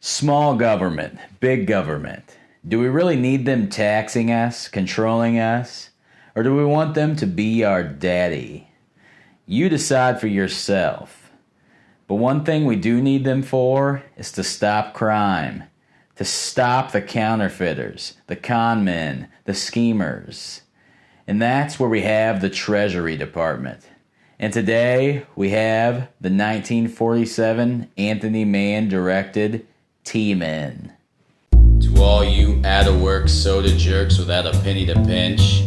Small government, big government. Do we really need them taxing us, controlling us? Or do we want them to be our daddy? You decide for yourself. But one thing we do need them for is to stop crime, to stop the counterfeiters, the con men, the schemers. And that's where we have the Treasury Department. And today we have the 1947 Anthony Mann directed T-Men. To all you out-of-work soda jerks without a penny to pinch,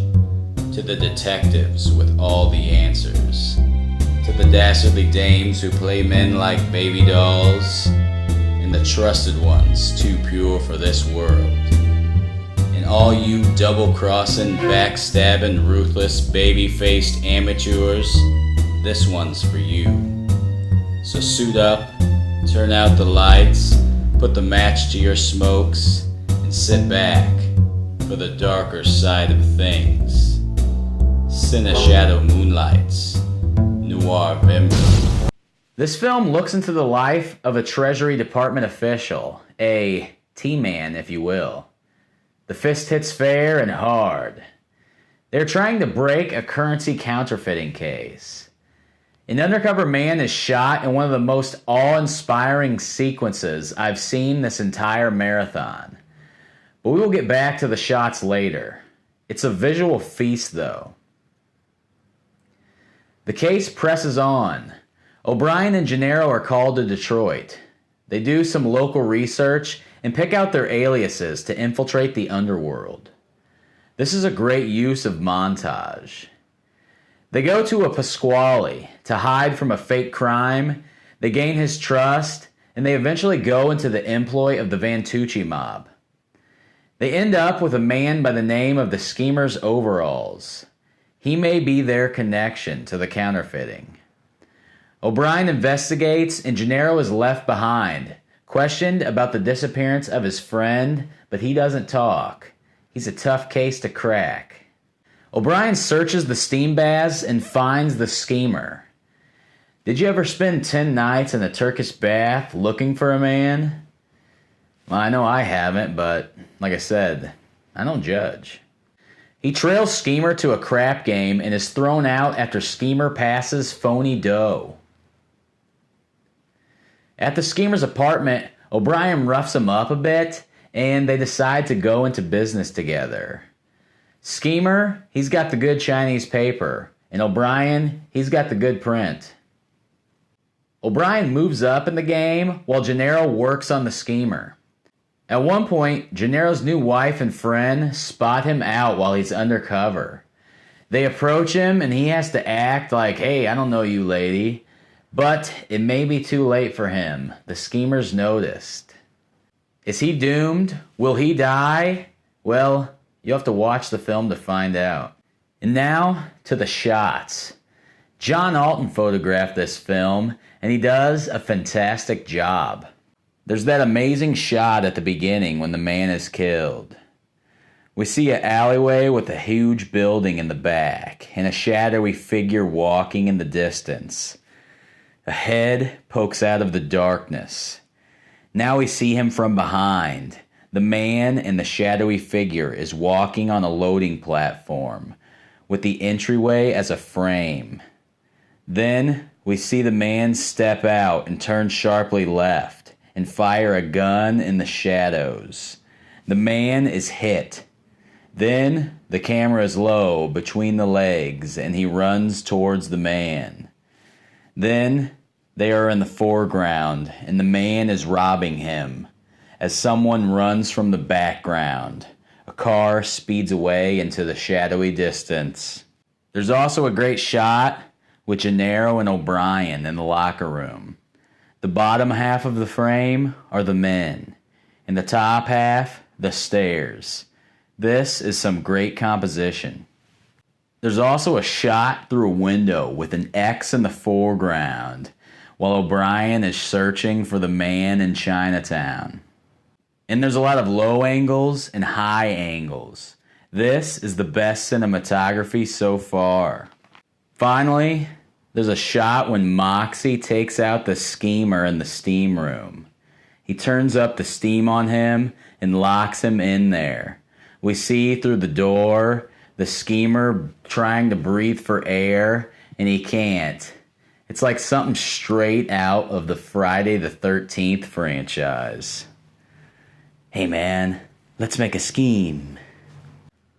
to the detectives with all the answers, to the dastardly dames who play men like baby dolls, and the trusted ones too pure for this world, and all you double-crossing, backstabbing, ruthless, baby-faced amateurs, this one's for you. So suit up, turn out the lights, put the match to your smokes, and sit back for the darker side of things. Shadow Moonlights, Noirvember. This film looks into the life of a Treasury Department official, a T-Man, if you will. The fist hits fair and hard. They're trying to break a currency counterfeiting case. An undercover man is shot in one of the most awe-inspiring sequences I've seen this entire marathon. But we will get back to the shots later. It's a visual feast, though. The case presses on. O'Brien and Gennaro are called to Detroit. They do some local research and pick out their aliases to infiltrate the underworld. This is a great use of montage. They go to a Pasquale to hide from a fake crime, they gain his trust, and they eventually go into the employ of the Vantucci mob. They end up with a man by the name of the Schemer's Overalls. He may be their connection to the counterfeiting. O'Brien investigates, and Gennaro is left behind, questioned about the disappearance of his friend, but he doesn't talk. He's a tough case to crack. O'Brien searches the steam baths and finds the schemer. Did you ever spend 10 nights in a Turkish bath looking for a man? Well, I know I haven't, but like I said, I don't judge. He trails Schemer to a crap game and is thrown out after Schemer passes phony dough. At the Schemer's apartment, O'Brien roughs him up a bit, and they decide to go into business together. Schemer, he's got the good Chinese paper, and O'Brien, he's got the good print. O'Brien moves up in the game while Gennaro works on the Schemer. At one point, Gennaro's new wife and friend spot him out while he's undercover. They approach him and he has to act like, hey, I don't know you, lady. But it may be too late for him. The Schemer's noticed. Is he doomed? Will he die? Well, you'll have to watch the film to find out. And now, to the shots. John Alton photographed this film, and he does a fantastic job. There's that amazing shot at the beginning when the man is killed. We see an alleyway with a huge building in the back, and a shadowy figure walking in the distance. A head pokes out of the darkness. Now we see him from behind. The man and the shadowy figure is walking on a loading platform, with the entryway as a frame. Then we see the man step out and turn sharply left and fire a gun in the shadows. The man is hit. Then the camera is low between the legs and he runs towards the man. Then they are in the foreground and the man is robbing him. As someone runs from the background, a car speeds away into the shadowy distance. There's also a great shot with Gennaro and O'Brien in the locker room. The bottom half of the frame are the men, and the top half, the stairs. This is some great composition. There's also a shot through a window with an X in the foreground, while O'Brien is searching for the man in Chinatown. And there's a lot of low angles and high angles. This is the best cinematography so far. Finally, there's a shot when Moxie takes out the schemer in the steam room. He turns up the steam on him and locks him in there. We see through the door the schemer trying to breathe for air, and he can't. It's like something straight out of the Friday the 13th franchise. Hey man, let's make a scheme.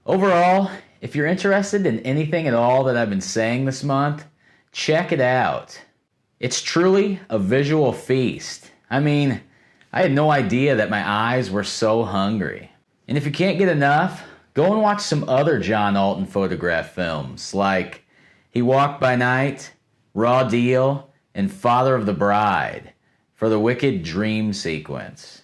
Overall, if you're interested in anything at all that I've been saying this month, check it out. It's truly a visual feast. I mean, I had no idea that my eyes were so hungry. And if you can't get enough, go and watch some other John Alton photograph films like He Walked by Night, Raw Deal, and Father of the Bride for the wicked dream sequence.